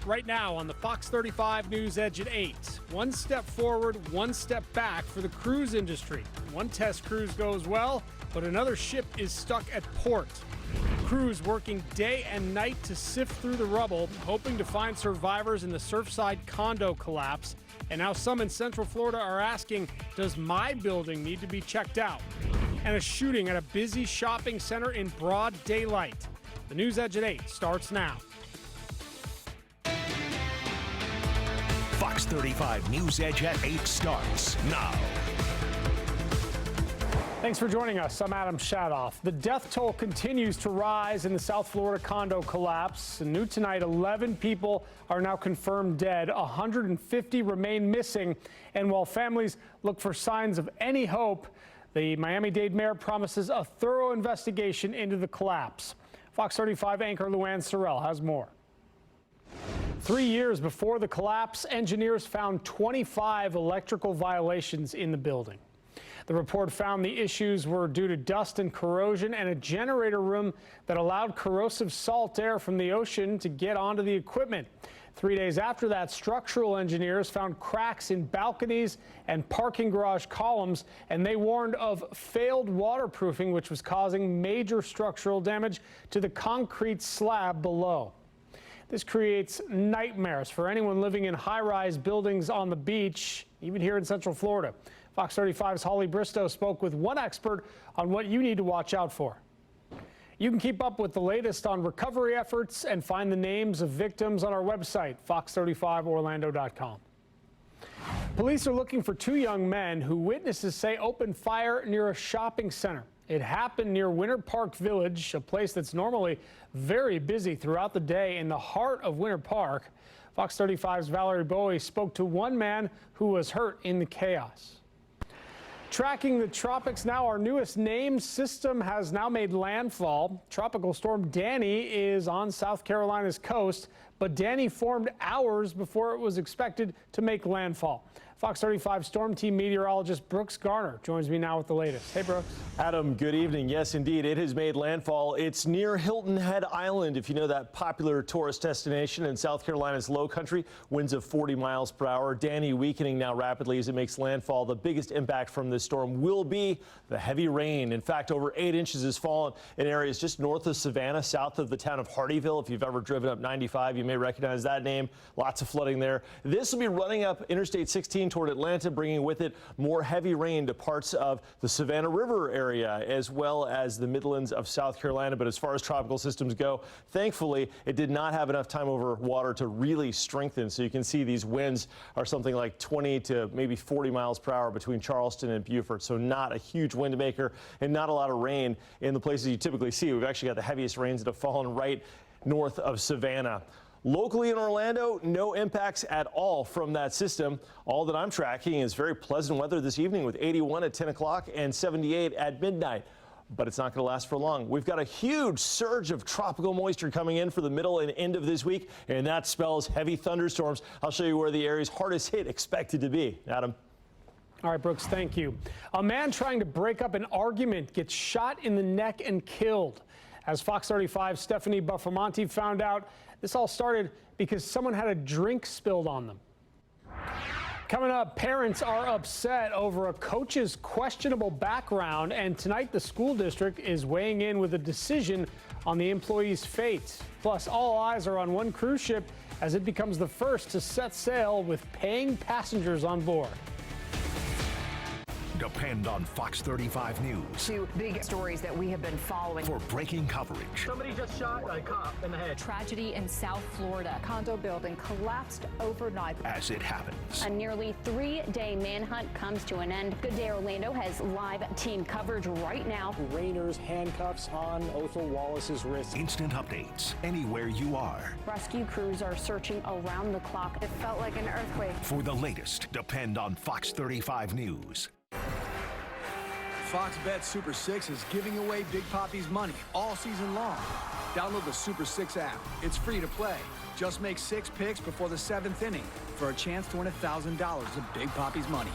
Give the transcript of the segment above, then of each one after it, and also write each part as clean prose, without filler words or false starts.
right now on the Fox 35 News Edge at 8. One step forward, one step back for the cruise industry. One test cruise goes well, but another ship is stuck at port. Crews working day and night to sift through the rubble, hoping to find survivors in the Surfside condo collapse. And now some in Central Florida are asking, does my building need to be checked out? And a shooting at a busy shopping center in broad daylight. The News Edge at 8 starts now. Fox 35 News Edge at 8 starts now. Thanks for joining us. I'm Adam Shadoff. The death toll continues to rise in the South Florida condo collapse. New tonight, 11 people are now confirmed dead. 150 remain missing. And while families look for signs of any hope, the Miami-Dade mayor promises a thorough investigation into the collapse. Fox 35 anchor Luann Sorrell has more. 3 years before the collapse, engineers found 25 electrical violations in the building. The report found the issues were due to dust and corrosion and a generator room that allowed corrosive salt air from the ocean to get onto the equipment. 3 days after that, structural engineers found cracks in balconies and parking garage columns, and they warned of failed waterproofing, which was causing major structural damage to the concrete slab below. This creates nightmares for anyone living in high-rise buildings on the beach, even here in Central Florida. Fox 35's Holly Bristow spoke with one expert on what you need to watch out for. You can keep up with the latest on recovery efforts and find the names of victims on our website, fox35orlando.com. Police are looking for 2 young men who witnesses say opened fire near a shopping center. It happened near Winter Park Village, a place that's normally very busy throughout the day in the heart of Winter Park. Fox 35's Valerie Bowie spoke to one man who was hurt in the chaos. Tracking the tropics now, our newest named system has now made landfall. Tropical storm Danny is on South Carolina's coast, but Danny formed hours before it was expected to make landfall. Fox 35 Storm Team meteorologist Brooks Garner joins me now with the latest. Hey, Brooks. Adam, good evening. Yes, indeed, it has made landfall. It's near Hilton Head Island, if you know that popular tourist destination in South Carolina's low country. Winds of 40 miles per hour. Danny weakening now rapidly as it makes landfall. The biggest impact from this storm will be the heavy rain. In fact, over 8 inches has fallen in areas just north of Savannah, south of the town of Hardeeville. If you've ever driven up 95, you may recognize that name. Lots of flooding there. This will be running up Interstate 16 toward Atlanta, bringing with it more heavy rain to parts of the Savannah River area, as well as the Midlands of South Carolina. But as far as tropical systems go, thankfully, it did not have enough time over water to really strengthen. So you can see these winds are something like 20 to maybe 40 miles per hour between Charleston and Beaufort. So not a huge wind maker and not a lot of rain in the places you typically see. We've actually got the heaviest rains that have fallen right north of Savannah. Locally in Orlando, no impacts at all from that system. All that I'm tracking is very pleasant weather this evening with 81 at 10 o'clock and 78 at midnight. But it's not going to last for long. We've got a huge surge of tropical moisture coming in for the middle and end of this week, and that spells heavy thunderstorms. I'll show you where the areas hardest hit expected to be. Adam. All right, Brooks, thank you. A man trying to break up an argument gets shot in the neck and killed. As Fox 35's Stephanie Buffamonte found out, this all started because someone had a drink spilled on them. Coming up, parents are upset over a coach's questionable background, and tonight the school district is weighing in with a decision on the employee's fate. Plus, all eyes are on one cruise ship as it becomes the first to set sail with paying passengers on board. Depend on Fox 35 News. 2 big stories that we have been following. For breaking coverage. Somebody just shot a cop in the head. Tragedy in South Florida. Condo building collapsed overnight. As it happens. A nearly 3-day manhunt comes to an end. Good Day Orlando has live team coverage right now. Rainer's handcuffs on Othel Wallace's wrist. Instant updates anywhere you are. Rescue crews are searching around the clock. It felt like an earthquake. For the latest, depend on Fox 35 News. Fox Bet Super 6 is giving away Big Papi's money all season long. Download the Super 6 app. It's free to play. Just make 6 picks before the 7th inning for a chance to win $1,000 of Big Papi's money.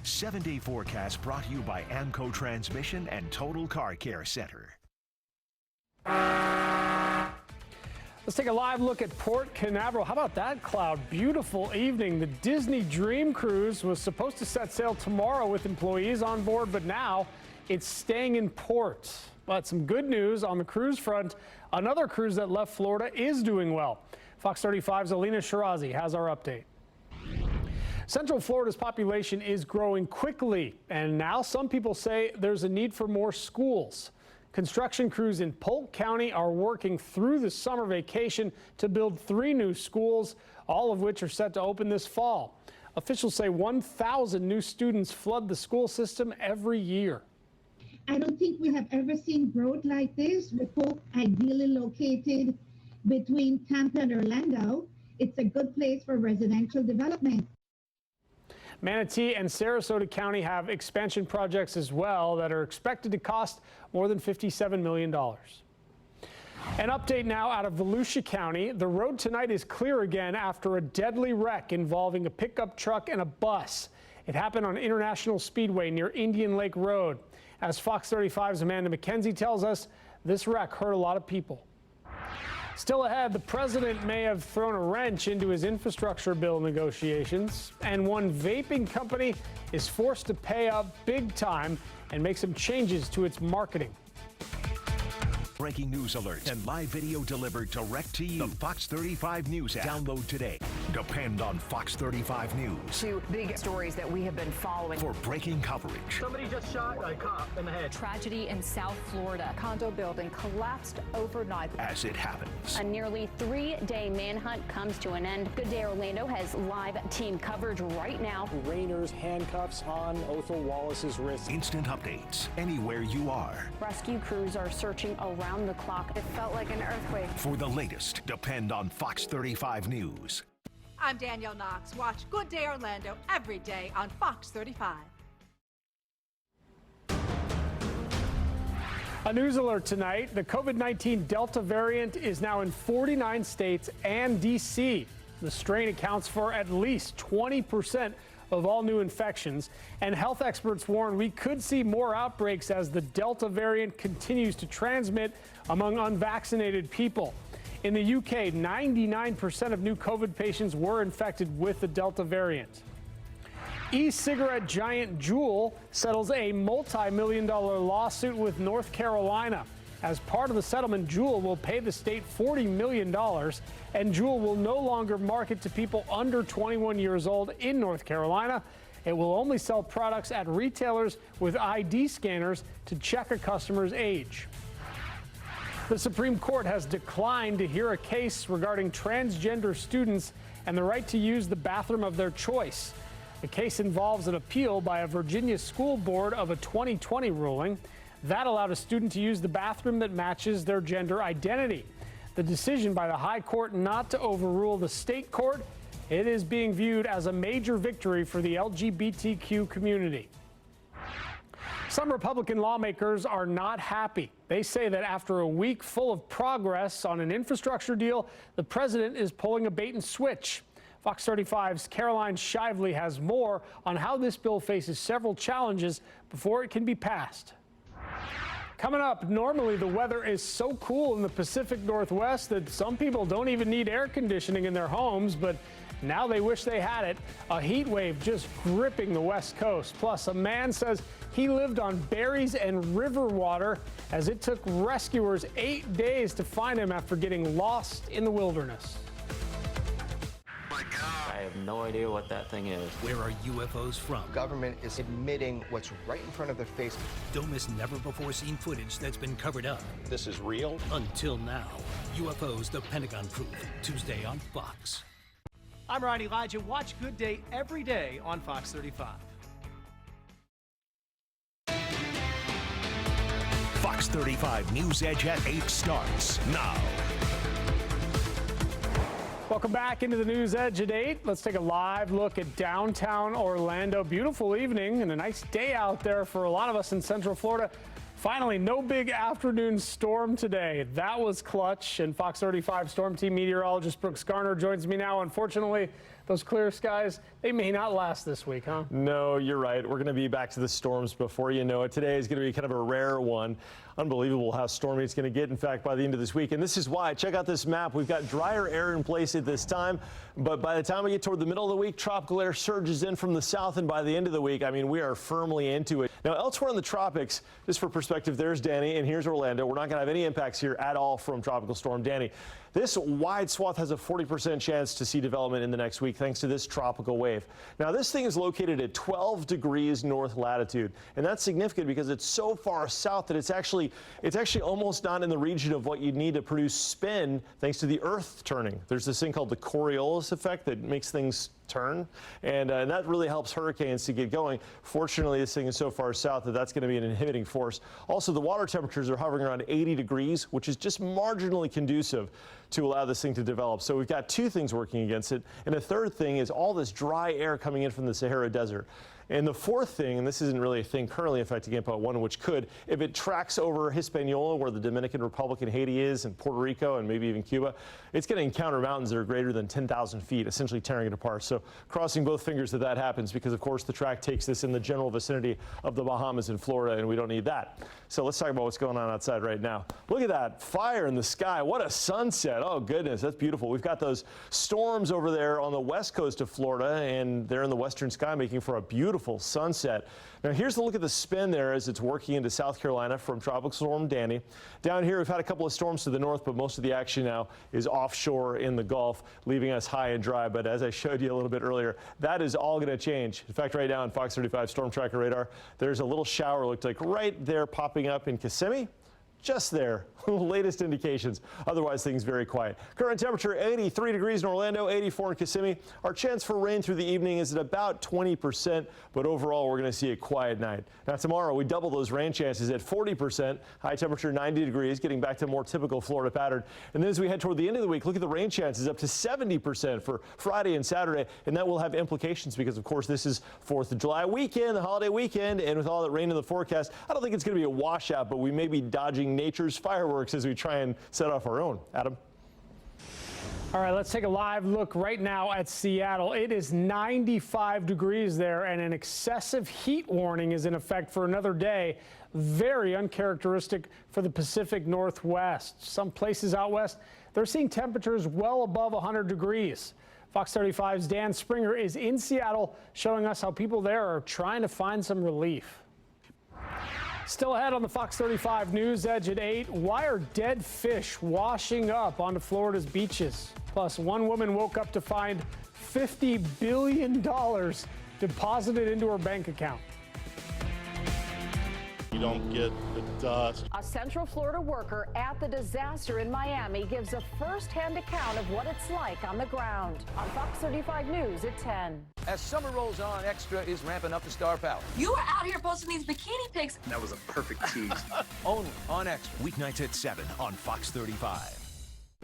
7-day forecast brought to you by Amco Transmission and Total Car Care Center. Let's take a live look at Port Canaveral. How about that cloud? Beautiful evening. The Disney Dream Cruise was supposed to set sail tomorrow with employees on board, but now it's staying in port. But some good news on the cruise front. Another cruise that left Florida is doing well. Fox 35's Alina Shirazi has our update. Central Florida's population is growing quickly, and now some people say there's a need for more schools. Construction crews in Polk County are working through the summer vacation to build 3 new schools, all of which are set to open this fall. Officials say 1,000 new students flood the school system every year. I don't think we have ever seen growth like this, with Polk ideally located between Tampa and Orlando. It's a good place for residential development. Manatee and Sarasota County have expansion projects as well that are expected to cost more than $57 million. An update now out of Volusia County. The road tonight is clear again after a deadly wreck involving a pickup truck and a bus. It happened on International Speedway near Indian Lake Road. As Fox 35's Amanda McKenzie tells us, this wreck hurt a lot of people. Still ahead, the president may have thrown a wrench into his infrastructure bill negotiations, and one vaping company is forced to pay up big time and make some changes to its marketing. Breaking news alerts and live video delivered direct to you. The Fox 35 News app. Download today. Depend on Fox 35 News. 2 big stories that we have been following. For breaking coverage. Somebody just shot a cop in the head. Tragedy in South Florida. Condo building collapsed overnight. As it happens. A nearly 3-day manhunt comes to an end. Good Day Orlando has live team coverage right now. Rainer's handcuffs on Othel Wallace's wrist. Instant updates anywhere you are. Rescue crews are searching around the clock. It felt like an earthquake. For the latest, depend on Fox 35 News. I'm Danielle Knox. Watch Good Day Orlando every day on Fox 35. A news alert tonight. The COVID-19 Delta variant is now in 49 states and D.C. The strain accounts for at least 20% of all new infections, and health experts warn we could see more outbreaks as the Delta variant continues to transmit among unvaccinated people. In the UK, 99% of new COVID patients were infected with the Delta variant. E-cigarette giant Juul settles a multi-million-dollar lawsuit with North Carolina. As part of the settlement, Juul will pay the state $40 million, and Juul will no longer market to people under 21 years old in North Carolina. It will only sell products at retailers with ID scanners to check a customer's age. The Supreme Court has declined to hear a case regarding transgender students and the right to use the bathroom of their choice. The case involves an appeal by a Virginia school board of a 2020 ruling that allowed a student to use the bathroom that matches their gender identity. The decision by the High Court not to overrule the state court, it is being viewed as a major victory for the LGBTQ community. Some Republican lawmakers are not happy. They say that after a week full of progress on an infrastructure deal, the president is pulling a bait and switch. Fox 35's Caroline Shively has more on how this bill faces several challenges before it can be passed. Coming up, normally the weather is so cool in the Pacific Northwest that some people don't even need air conditioning in their homes, but now they wish they had it. A heat wave just gripping the West Coast. Plus, a man says he lived on berries and river water as it took rescuers 8 days to find him after getting lost in the wilderness. I have no idea what that thing is. Where are UFOs from? Government is admitting what's right in front of their face. Don't miss never-before-seen footage that's been covered up. This is real? Until now. UFOs, the Pentagon Proof. Tuesday on Fox. I'm Ryan Elijah. Watch Good Day every day on Fox 35. Fox 35 NewsEdge at 8 starts now. Welcome back into the News Edge at 8. Let's take a live look at downtown Orlando. Beautiful evening and a nice day out there for a lot of us in Central Florida. Finally, no big afternoon storm today. That was clutch. And Fox 35 Storm Team meteorologist Brooks Garner joins me now. Unfortunately, those clear skies, they may not last this week, huh? No, you're right. We're going to be back to the storms before you know it. Today is going to be kind of a rare one. Unbelievable how stormy it's going to get, in fact, by the end of this week. And this is why. Check out this map. We've got drier air in place at this time, but by the time we get toward the middle of the week, tropical air surges in from the south, and by the end of the week, I mean, we are firmly into it. Now, elsewhere in the tropics, just for perspective, there's Danny, and here's Orlando. We're not going to have any impacts here at all from Tropical Storm Danny. This wide swath has a 40% chance to see development in the next week thanks to this tropical wave. Now, this thing is located at 12 degrees north latitude, and that's significant because it's so far south that it's actually almost not in the region of what you'd need to produce spin thanks to the Earth turning. There's this thing called the Coriolis effect that makes things turn, and that really helps hurricanes to get going. Fortunately, this thing is so far south that that's going to be an inhibiting force. Also, the water temperatures are hovering around 80 degrees, which is just marginally conducive to allow this thing to develop. So we've got two things working against it, and the third thing is all this dry air coming in from the Sahara Desert. And the fourth thing, and this isn't really a thing currently affecting it, but one which could, if it tracks over Hispaniola, where the Dominican Republic and Haiti is, and Puerto Rico, and maybe even Cuba, it's going to encounter mountains that are greater than 10,000 feet, essentially tearing it apart. So crossing both fingers that happens, because of course the track takes this in the general vicinity of the Bahamas and Florida, and we don't need that. So let's talk about what's going on outside right now. Look at that fire in the sky. What a sunset. Oh goodness, that's beautiful. We've got those storms over there on the west coast of Florida, and they're in the western sky, making for a beautiful sunset. Now here's a look at the spin there as it's working into South Carolina from Tropical Storm Danny. Down here we've had a couple of storms to the north, but most of the action now is offshore in the Gulf, leaving us high and dry. But as I showed you a little bit earlier, that is all going to change. In fact, right now on Fox 35 Storm Tracker radar, there's a little shower, looked like right there popping up in Kissimmee. Just there, latest indications. Otherwise, things very quiet. Current temperature 83 degrees in Orlando, 84 in Kissimmee. Our chance for rain through the evening is at about 20%, but overall, we're going to see a quiet night. Now, tomorrow, we double those rain chances at 40%. High temperature 90 degrees, getting back to a more typical Florida pattern. And then as we head toward the end of the week, look at the rain chances up to 70% for Friday and Saturday. And that will have implications because, of course, this is 4th of July weekend, the holiday weekend. And with all that rain in the forecast, I don't think it's going to be a washout, but we may be dodging nature's fireworks as we try and set off our own. Adam? All right, let's take a live look right now at Seattle. It is 95 degrees there, and an excessive heat warning is in effect for another day. Very uncharacteristic for the Pacific Northwest. Some places out west, they're seeing temperatures well above 100 degrees. Fox 35's Dan Springer is in Seattle showing us how people there are trying to find some relief. Still ahead on the Fox 35 News Edge at 8, why are dead fish washing up onto Florida's beaches? Plus, one woman woke up to find $50 billion deposited into her bank account. You don't get the dust. A Central Florida worker at the disaster in Miami gives a first-hand account of what it's like on the ground. On Fox 35 News at 10. As summer rolls on, Extra is ramping up the star power. You were out here posting these bikini pics. That was a perfect tease. Only on Extra. Weeknights at 7 on Fox 35.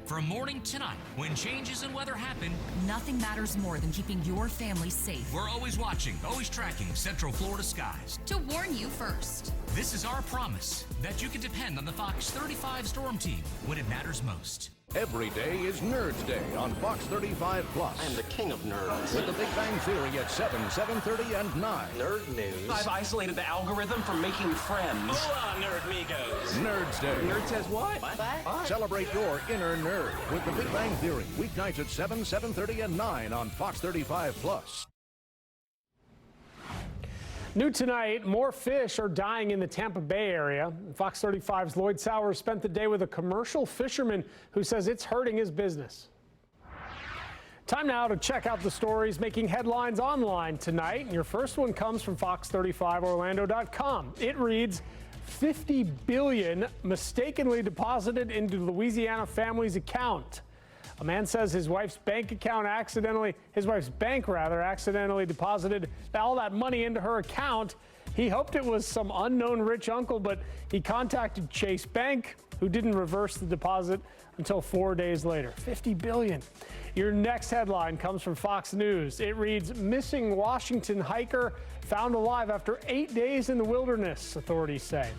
From morning to night, when changes in weather happen, Nothing matters more than keeping your family safe. we're always watching, always tracking Central Florida skies. To warn you first. This is our promise that you can depend on the Fox 35 Storm Team when it matters most. Every day is Nerds Day on Fox 35 Plus. I am the king of nerds. With the Big Bang Theory at 7, 7:30, and 9. Nerd news. I've isolated the algorithm from making friends. Hola, nerdmigos. Nerds Day. Nerd says what? What? Celebrate your inner nerd with the Big Bang Theory. Weeknights at 7, 7:30, and 9 on Fox 35 Plus. New tonight, more fish are dying in the Tampa Bay area. Fox 35's Lloyd Sowers spent the day with a commercial fisherman who says it's hurting his business. Time now to check out the stories making headlines online tonight. Your first one comes from Fox35Orlando.com. It reads, $50 billion mistakenly deposited into Louisiana family's account. A man says his wife's bank accidentally deposited all that money into her account. He hoped it was some unknown rich uncle, but he contacted Chase Bank, who didn't reverse the deposit until 4 days later. $50 billion. Your next headline comes from Fox News. It reads, missing Washington hiker found alive after 8 days in the wilderness, authorities say.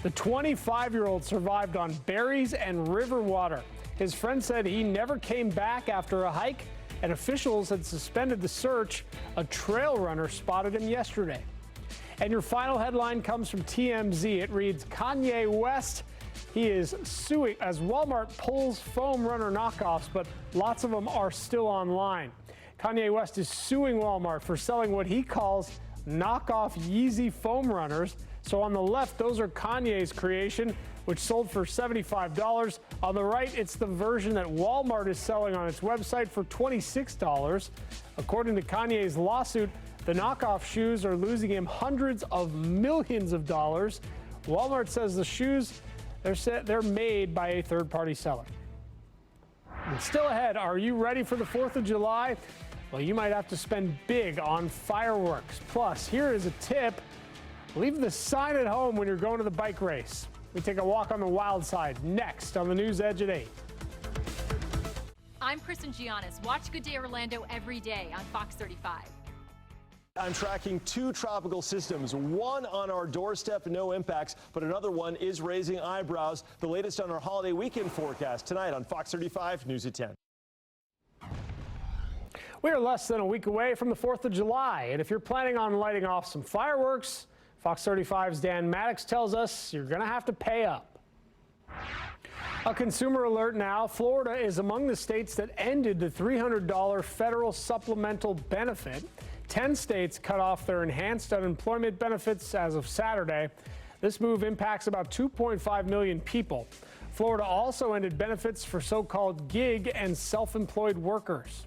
The 25-year-old survived on berries and river water. His friend said he never came back after a hike, and officials had suspended the search. A trail runner spotted him yesterday. And your final headline comes from TMZ. It reads, Kanye West, he is suing as Walmart pulls foam runner knockoffs, but lots of them are still online. Kanye West is suing Walmart for selling what he calls knockoff Yeezy foam runners. So on the left, those are Kanye's creation, which sold for $75. On the right, it's the version that Walmart is selling on its website for $26. According to Kanye's lawsuit, the knockoff shoes are losing him hundreds of millions of dollars. Walmart says the shoes, they're made by a third-party seller. And still ahead, are you ready for the 4th of July? Well, you might have to spend big on fireworks. Plus, here is a tip. Leave the sign at home when you're going to the bike race. We take a walk on the wild side next on the NewsEdge at 8. I'm Kristen Giannis. Watch Good Day Orlando every day on Fox 35. I'm tracking 2 tropical systems, one on our doorstep, no impacts, but another one is raising eyebrows. The latest on our holiday weekend forecast tonight on Fox 35 News at 10. We are less than a week away from the 4th of July, and if you're planning on lighting off some fireworks, Fox 35's Dan Maddox tells us you're going to have to pay up. A consumer alert now. Florida is among the states that ended the $300 federal supplemental benefit. 10 states cut off their enhanced unemployment benefits as of Saturday. This move impacts about 2.5 million people. Florida also ended benefits for so-called gig and self-employed workers.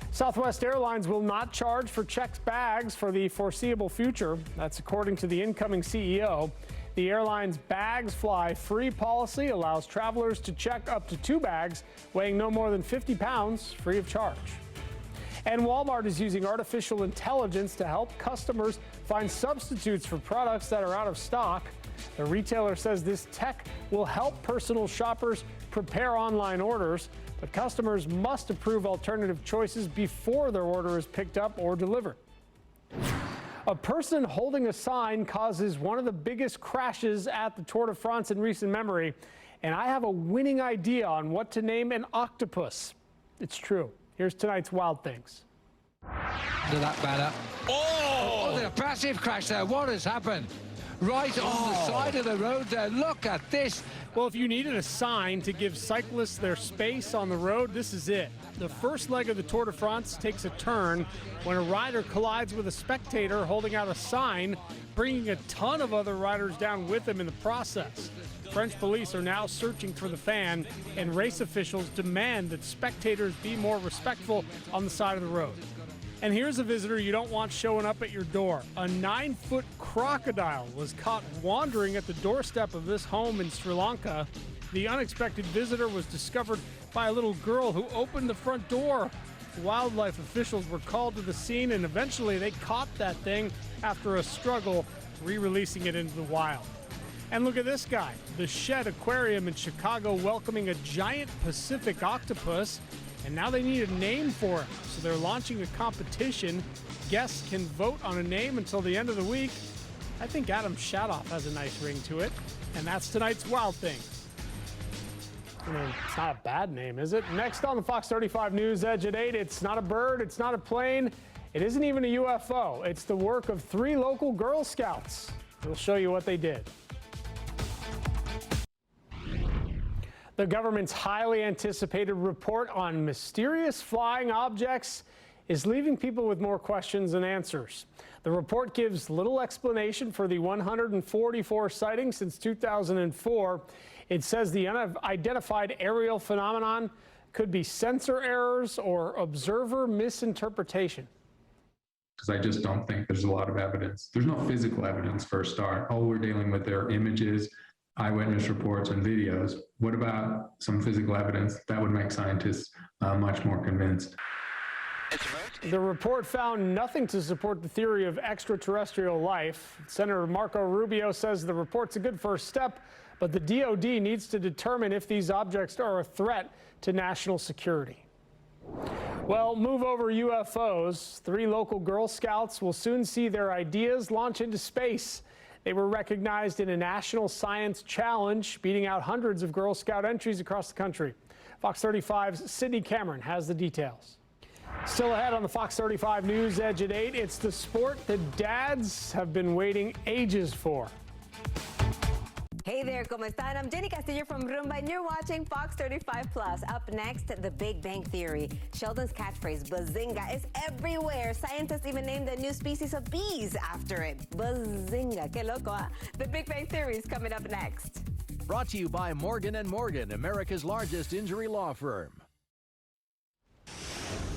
Southwest Airlines will not charge for checked bags for the foreseeable future. That's according to the incoming CEO. The airline's bags fly free policy allows travelers to check up to 2 bags weighing no more than 50 pounds free of charge. And Walmart is using artificial intelligence to help customers find substitutes for products that are out of stock. The retailer says this tech will help personal shoppers prepare online orders, but customers must approve alternative choices before their order is picked up or delivered. A person holding a sign causes one of the biggest crashes at the Tour de France in recent memory, and I have a winning idea on what to name an octopus. It's true. Here's tonight's Wild Things. To that banner. Oh, the massive crash there. What has happened? Right on the side of the road there. Look at this. Well, if you needed a sign to give cyclists their space on the road, this is it. The first leg of the Tour de France takes a turn when a rider collides with a spectator holding out a sign, bringing a ton of other riders down with him in the process. French police are now searching for the fan, and race officials demand that spectators be more respectful on the side of the road. And here's a visitor you don't want showing up at your door. A 9-foot crocodile was caught wandering at the doorstep of this home in Sri Lanka. The unexpected visitor was discovered by a little girl who opened the front door. Wildlife officials were called to the scene, and eventually they caught that thing after a struggle, re-releasing it into the wild. And look at this guy, the Shed Aquarium in Chicago welcoming a giant Pacific octopus. And now they need a name for it, so they're launching a competition. Guests can vote on a name until the end of the week. I think Adam Shadoff has a nice ring to it, and that's tonight's Wild Things. I mean, it's not a bad name, is it? Next on the Fox 35 News Edge at 8, it's not a bird, it's not a plane, it isn't even a UFO. It's the work of 3 local Girl Scouts. We'll show you what they did. The government's highly anticipated report on mysterious flying objects is leaving people with more questions than answers. The report gives little explanation for the 144 sightings since 2004. It says the unidentified aerial phenomenon could be sensor errors or observer misinterpretation. Because I just don't think there's a lot of evidence. There's no physical evidence for a start. All we're dealing with are images, eyewitness reports, and videos. What about some physical evidence that would make scientists much more convinced? The report found nothing to support the theory of extraterrestrial life. Senator Marco Rubio says the report's a good first step, but the DoD needs to determine if these objects are a threat to national security. Well, move over UFOs. 3 local Girl Scouts will soon see their ideas launch into space. They were recognized in a national science challenge, beating out hundreds of Girl Scout entries across the country. Fox 35's Sydney Cameron has the details. Still ahead on the Fox 35 News Edge at 8, it's the sport that dads have been waiting ages for. Hey there, ¿cómo están? I'm Jenny Castillo from Rumba, and you're watching Fox 35 Plus. Up next, The Big Bang Theory. Sheldon's catchphrase, Bazinga, is everywhere. Scientists even named a new species of bees after it. Bazinga, que loco, huh? The Big Bang Theory is coming up next. Brought to you by Morgan & Morgan, America's largest injury law firm.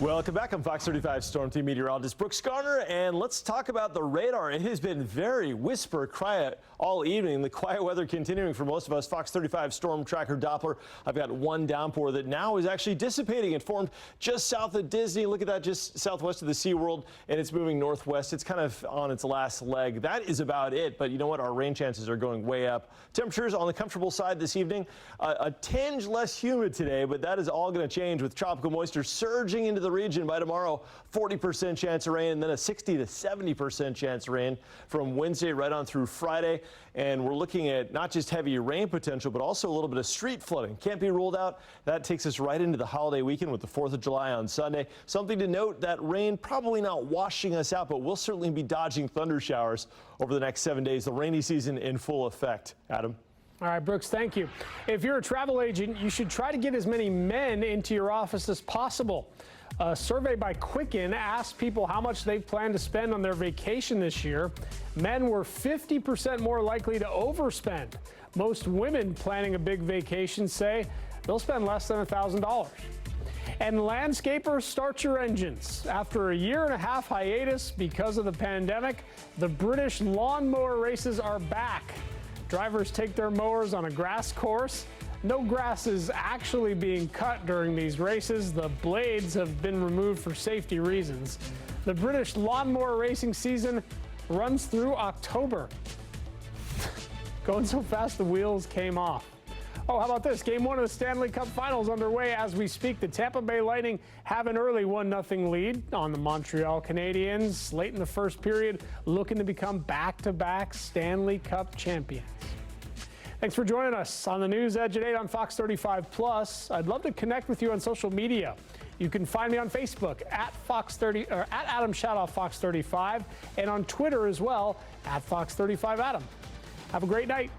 Welcome back. I'm Fox 35 Storm Team meteorologist Brooks Garner, and let's talk about the radar. It has been very whisper quiet all evening. The quiet weather continuing for most of us. Fox 35 Storm Tracker Doppler. I've got one downpour that now is actually dissipating. It formed just south of Disney. Look at that, just southwest of the SeaWorld, and it's moving northwest. It's kind of on its last leg. That is about it, but you know what? Our rain chances are going way up. Temperatures on the comfortable side this evening. A tinge less humid today, but that is all going to change with tropical moisture surging into the region by tomorrow. 40% chance of rain, and then a 60 to 70% chance of rain from Wednesday right on through Friday. And we're looking at not just heavy rain potential, but also a little bit of street flooding. Can't be ruled out. That takes us right into the holiday weekend with the 4th of July on Sunday. Something to note, that rain probably not washing us out, but we'll certainly be dodging thunder showers over the next 7 days. The rainy season in full effect. Adam? All right, Brooks, thank you. If you're a travel agent, you should try to get as many men into your office as possible. A survey by Quicken asked people how much they plan to spend on their vacation this year. Men were 50% more likely to overspend. Most women planning a big vacation say they'll spend less than $1,000. And landscapers, start your engines. After a 1.5-year hiatus because of the pandemic, the British lawnmower races are back. Drivers take their mowers on a grass course. No grass is actually being cut during these races. The blades have been removed for safety reasons. The British lawnmower racing season runs through October. Going so fast the wheels came off. Oh, how about this? Game 1 of the Stanley Cup Finals underway as we speak. The Tampa Bay Lightning have an early 1-0 lead on the Montreal Canadiens. Late in the first period, looking to become back-to-back Stanley Cup champions. Thanks for joining us on the News Edge at 8 on Fox 35 Plus. I'd love to connect with you on social media. You can find me on Facebook at Adam Shadoff Fox 35, and on Twitter as well at Fox 35 Adam. Have a great night.